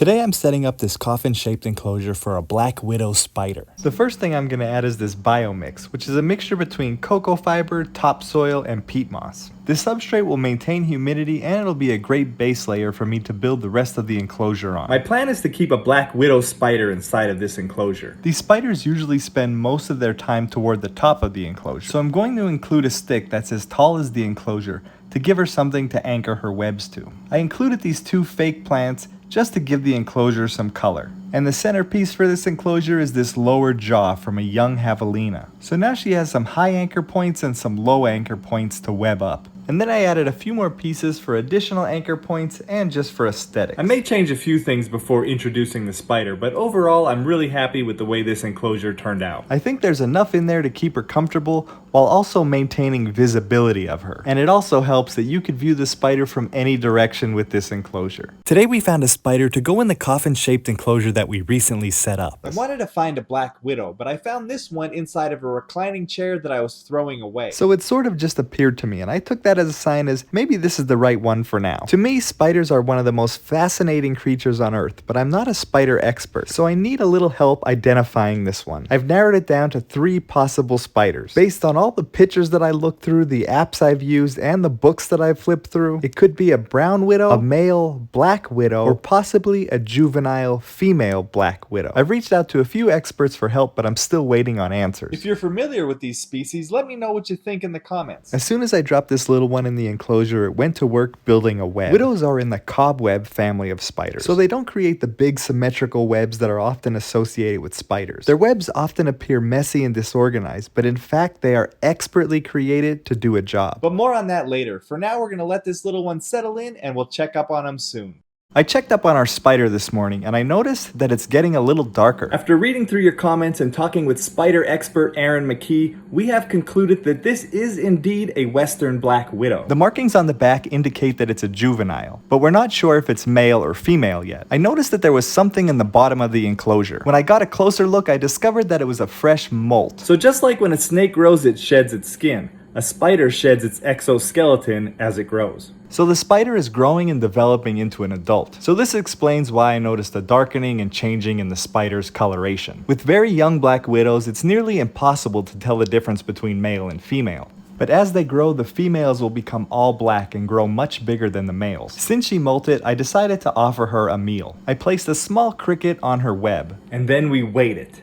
Today I'm setting up this coffin-shaped enclosure for a black widow spider. The first thing I'm going to add is this biomix, which is a mixture between cocoa fiber, topsoil, and peat moss. This substrate will maintain humidity and it'll be a great base layer for me to build the rest of the enclosure on. My plan is to keep a black widow spider inside of this enclosure. These spiders usually spend most of their time toward the top of the enclosure, so I'm going to include a stick that's as tall as the enclosure to give her something to anchor her webs to. I included these two fake plants just to give the enclosure some color. And the centerpiece for this enclosure is this lower jaw from a young javelina. So now she has some high anchor points and some low anchor points to web up. And then I added a few more pieces for additional anchor points and just for aesthetics. I may change a few things before introducing the spider, but overall I'm really happy with the way this enclosure turned out. I think there's enough in there to keep her comfortable while also maintaining visibility of her. And it also helps that you could view the spider from any direction with this enclosure. Today we found a spider to go in the coffin-shaped enclosure that we recently set up. I wanted to find a black widow, but I found this one inside of a reclining chair that I was throwing away. So it sort of just appeared to me, and I took that as a sign as maybe this is the right one for now. To me, spiders are one of the most fascinating creatures on Earth, but I'm not a spider expert, so I need a little help identifying this one. I've narrowed it down to 3 possible spiders. Based on all the pictures that I looked through, the apps I've used, and the books that I've flipped through, it could be a brown widow, a male black widow, or possibly a juvenile female black widow. I've reached out to a few experts for help, but I'm still waiting on answers. If you're familiar with these species, let me know what you think in the comments. As soon as I dropped this little one in the enclosure, it went to work building a web. Widows are in the cobweb family of spiders, so they don't create the big symmetrical webs that are often associated with spiders. Their webs often appear messy and disorganized, but in fact they are expertly created to do a job. But more on that later. For now, we're going to let this little one settle in and we'll check up on him soon. I checked up on our spider this morning and I noticed that it's getting a little darker. After reading through your comments and talking with spider expert Aaron McKee, we have concluded that this is indeed a Western black widow. The markings on the back indicate that it's a juvenile, but we're not sure if it's male or female yet. I noticed that there was something in the bottom of the enclosure. When I got a closer look, I discovered that it was a fresh molt. So just like when a snake grows, it sheds its skin. A spider sheds its exoskeleton as it grows. So the spider is growing and developing into an adult. So this explains why I noticed a darkening and changing in the spider's coloration. With very young black widows, it's nearly impossible to tell the difference between male and female. But as they grow, the females will become all black and grow much bigger than the males. Since she molted, I decided to offer her a meal. I placed a small cricket on her web. And then we waited.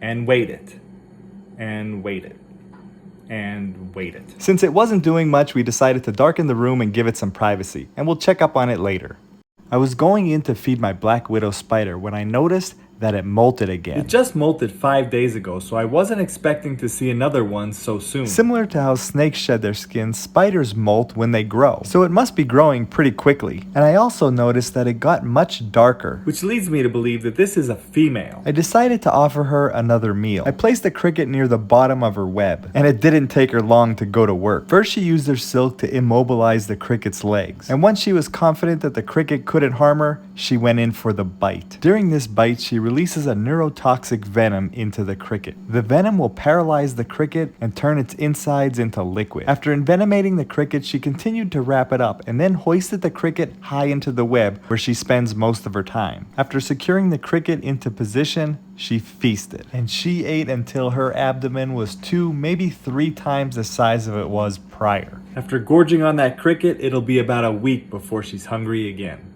And waited. And waited. And waited. Since it wasn't doing much, we decided to darken the room and give it some privacy, and we'll check up on it later. I was going in to feed my black widow spider when I noticed that it molted again. It just molted 5 days ago, so I wasn't expecting to see another one so soon. Similar to how snakes shed their skin, spiders molt when they grow, so it must be growing pretty quickly. And I also noticed that it got much darker, which leads me to believe that this is a female. I decided to offer her another meal. I placed a cricket near the bottom of her web, and it didn't take her long to go to work. First, she used her silk to immobilize the cricket's legs, and once she was confident that the cricket couldn't harm her, she went in for the bite. During this bite, she releases a neurotoxic venom into the cricket. The venom will paralyze the cricket and turn its insides into liquid. After envenomating the cricket, she continued to wrap it up and then hoisted the cricket high into the web where she spends most of her time. After securing the cricket into position, she feasted. And she ate until her abdomen was 2, maybe 3 times the size of it was prior. After gorging on that cricket, it'll be about a week before she's hungry again.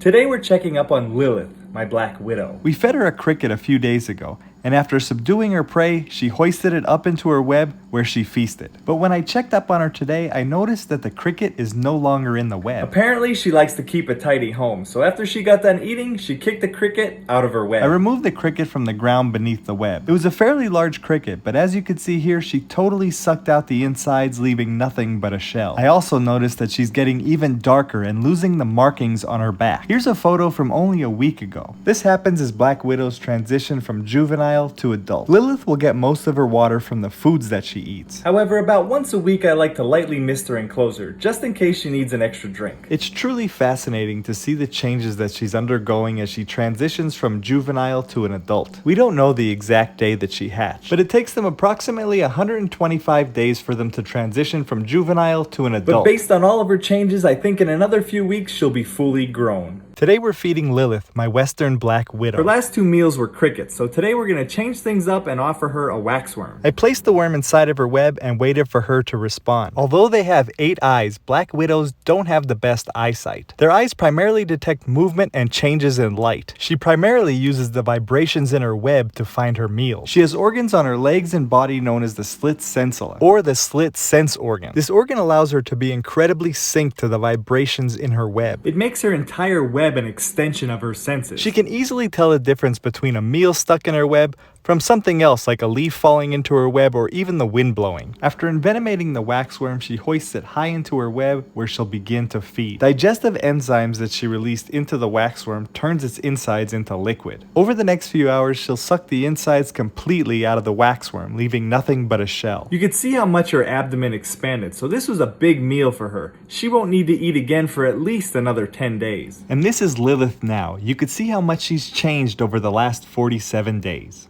Today we're checking up on Lilith, my black widow. We fed her a cricket a few days ago, and after subduing her prey, she hoisted it up into her web where she feasted. But when I checked up on her today, I noticed that the cricket is no longer in the web. Apparently, she likes to keep a tidy home, so after she got done eating, she kicked the cricket out of her web. I removed the cricket from the ground beneath the web. It was a fairly large cricket, but as you can see here, she totally sucked out the insides, leaving nothing but a shell. I also noticed that she's getting even darker and losing the markings on her back. Here's a photo from only a week ago. This happens as black widows transition from juvenile to adult. Lilith will get most of her water from the foods that she eats. However, about once a week I like to lightly mist her enclosure, just in case she needs an extra drink. It's truly fascinating to see the changes that she's undergoing as she transitions from juvenile to an adult. We don't know the exact day that she hatched, but it takes them approximately 125 days for them to transition from juvenile to an adult. But based on all of her changes, I think in another few weeks she'll be fully grown. Today we're feeding Lilith, my western black widow. Her last 2 meals were crickets, so today we're going to change things up and offer her a waxworm. I placed the worm inside of her web and waited for her to respond. Although they have 8 eyes, black widows don't have the best eyesight. Their eyes primarily detect movement and changes in light. She primarily uses the vibrations in her web to find her meals. She has organs on her legs and body known as the slit sensilla, or the slit sense organ. This organ allows her to be incredibly synced to the vibrations in her web. It makes her entire web an extension of her senses. She can easily tell the difference between a meal stuck in her web from something else like a leaf falling into her web or even the wind blowing. After envenomating the waxworm, she hoists it high into her web where she'll begin to feed. Digestive enzymes that she released into the waxworm turns its insides into liquid. Over the next few hours, she'll suck the insides completely out of the waxworm, leaving nothing but a shell. You can see how much her abdomen expanded, so this was a big meal for her. She won't need to eat again for at least another 10 days. And this is Lilith now. You could see how much she's changed over the last 47 days.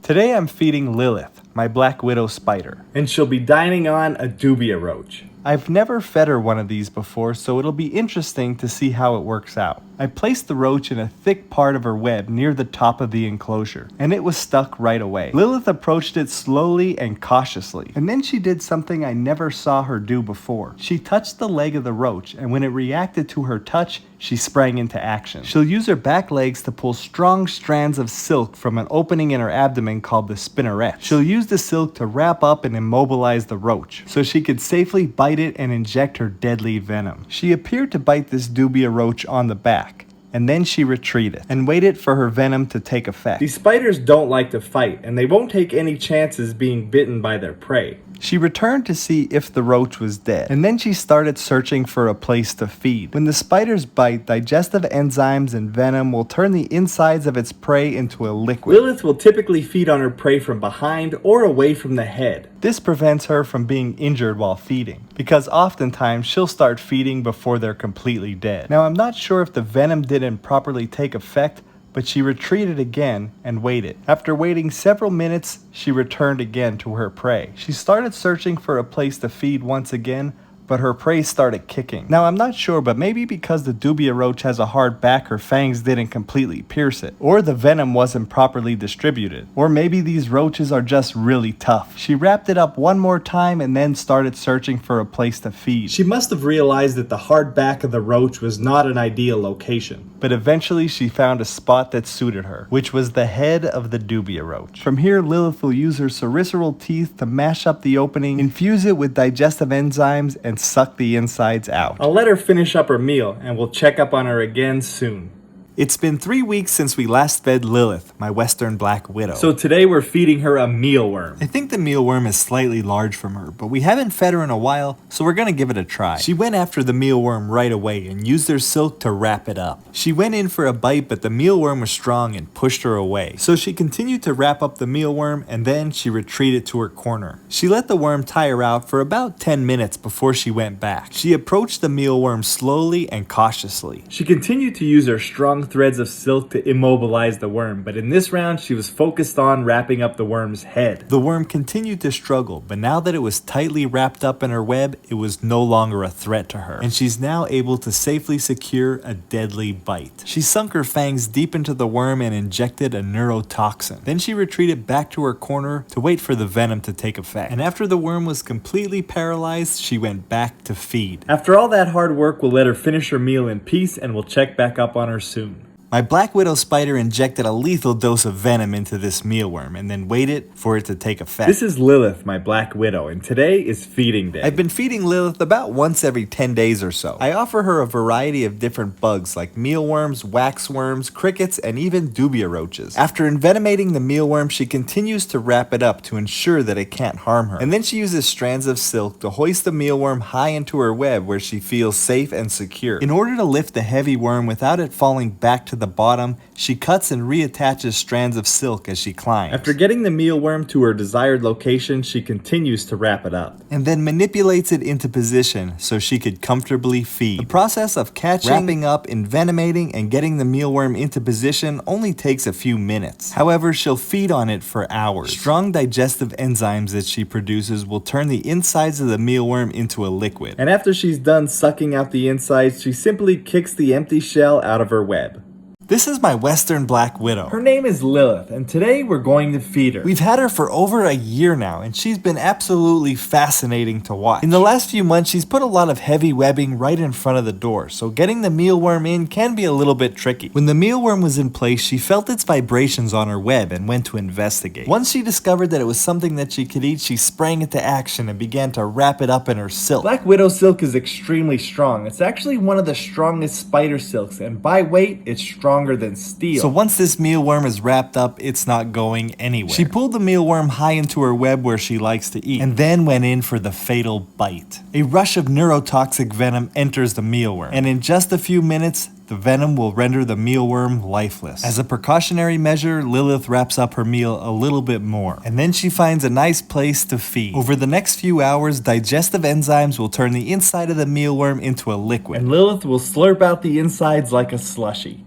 Today I'm feeding Lilith, my black widow spider. And she'll be dining on a dubia roach. I've never fed her one of these before, so it'll be interesting to see how it works out. I placed the roach in a thick part of her web near the top of the enclosure, and it was stuck right away. Lilith approached it slowly and cautiously, and then she did something I never saw her do before. She touched the leg of the roach, and when it reacted to her touch, she sprang into action. She'll use her back legs to pull strong strands of silk from an opening in her abdomen called the spinneret. She'll use the silk to wrap up and immobilize the roach, so she could safely bite it and inject her deadly venom. She appeared to bite this dubia roach on the back, and then she retreated and waited for her venom to take effect. These spiders don't like to fight, and they won't take any chances being bitten by their prey. She returned to see if the roach was dead, and then she started searching for a place to feed. When the spiders bite, digestive enzymes and venom will turn the insides of its prey into a liquid. Lilith will typically feed on her prey from behind or away from the head. This prevents her from being injured while feeding, because oftentimes she'll start feeding before they're completely dead. Now, I'm not sure if the venom didn't properly take effect, but she retreated again and waited. After waiting several minutes, she returned again to her prey. She started searching for a place to feed once again, but her prey started kicking. Now, I'm not sure, but maybe because the dubia roach has a hard back, her fangs didn't completely pierce it, or the venom wasn't properly distributed, or maybe these roaches are just really tough. She wrapped it up one more time and then started searching for a place to feed. She must have realized that the hard back of the roach was not an ideal location. But eventually she found a spot that suited her, which was the head of the dubia roach. From here, Lilith will use her sericeraal teeth to mash up the opening, infuse it with digestive enzymes, and suck the insides out. I'll let her finish up her meal, and we'll check up on her again soon. It's been 3 weeks since we last fed Lilith, my western black widow. So today we're feeding her a mealworm. I think the mealworm is slightly large from her, but we haven't fed her in a while, so we're gonna give it a try. She went after the mealworm right away and used her silk to wrap it up. She went in for a bite, but the mealworm was strong and pushed her away. So she continued to wrap up the mealworm, and then she retreated to her corner. She let the worm tire out for about 10 minutes before she went back. She approached the mealworm slowly and cautiously. She continued to use her strong threads of silk to immobilize the worm, but in this round she was focused on wrapping up the worm's head. The worm continued to struggle, but now that it was tightly wrapped up in her web, it was no longer a threat to her, and she's now able to safely secure a deadly bite. She sunk her fangs deep into the worm and injected a neurotoxin. Then she retreated back to her corner to wait for the venom to take effect, and after the worm was completely paralyzed, she went back to feed. After all that hard work, we'll let her finish her meal in peace, and we'll check back up on her soon. My black widow spider injected a lethal dose of venom into this mealworm and then waited for it to take effect. This is Lilith, my black widow, and today is feeding day. I've been feeding Lilith about once every 10 days or so. I offer her a variety of different bugs like mealworms, waxworms, crickets, and even dubia roaches. After envenomating the mealworm, she continues to wrap it up to ensure that it can't harm her. And then she uses strands of silk to hoist the mealworm high into her web where she feels safe and secure. In order to lift the heavy worm without it falling back to the the bottom, she cuts and reattaches strands of silk as she climbs. After getting the mealworm to her desired location, she continues to wrap it up. And then manipulates it into position so she could comfortably feed. The process of catching, wrapping up, envenomating, and getting the mealworm into position only takes a few minutes. However, she'll feed on it for hours. Strong digestive enzymes that she produces will turn the insides of the mealworm into a liquid. And after she's done sucking out the insides, she simply kicks the empty shell out of her web. This is my Western Black Widow. Her name is Lilith, and today we're going to feed her. We've had her for over a year now, and she's been absolutely fascinating to watch. In the last few months, she's put a lot of heavy webbing right in front of the door, so getting the mealworm in can be a little bit tricky. When the mealworm was in place, she felt its vibrations on her web and went to investigate. Once she discovered that it was something that she could eat, she sprang into action and began to wrap it up in her silk. Black Widow silk is extremely strong. It's actually one of the strongest spider silks, and by weight, it's stronger than steel. So once this mealworm is wrapped up, it's not going anywhere. She pulled the mealworm high into her web where she likes to eat, and then went in for the fatal bite. A rush of neurotoxic venom enters the mealworm, and in just a few minutes, the venom will render the mealworm lifeless. As a precautionary measure, Lilith wraps up her meal a little bit more, and then she finds a nice place to feed. Over the next few hours, digestive enzymes will turn the inside of the mealworm into a liquid, And Lilith will slurp out the insides like a slushie.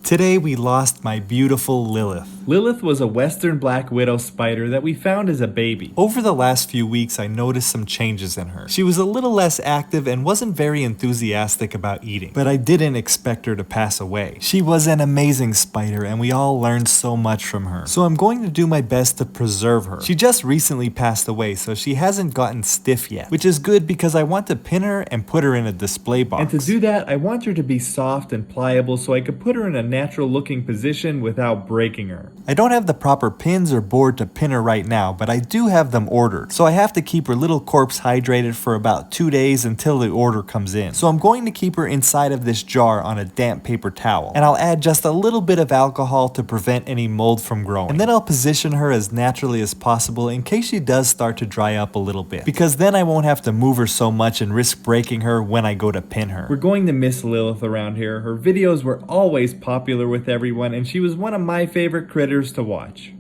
Today we lost my beautiful Lilith. Lilith was a Western Black Widow spider that we found as a baby. Over the last few weeks, I noticed some changes in her. She was a little less active and wasn't very enthusiastic about eating, but I didn't expect her to pass away. She was an amazing spider, and we all learned so much from her. So I'm going to do my best to preserve her. She just recently passed away, so she hasn't gotten stiff yet, which is good because I want to pin her and put her in a display box. And to do that, I want her to be soft and pliable so I could put her in a natural looking position without breaking her. I don't have the proper pins or board to pin her right now, but I do have them ordered. So I have to keep her little corpse hydrated for about 2 days until the order comes in. So I'm going to keep her inside of this jar on a damp paper towel. And I'll add just a little bit of alcohol to prevent any mold from growing. And then I'll position her as naturally as possible in case she does start to dry up a little bit. Because then I won't have to move her so much and risk breaking her when I go to pin her. We're going to miss Lilith around here. Her videos were always popular with everyone, and she was one of my favorite critters to watch.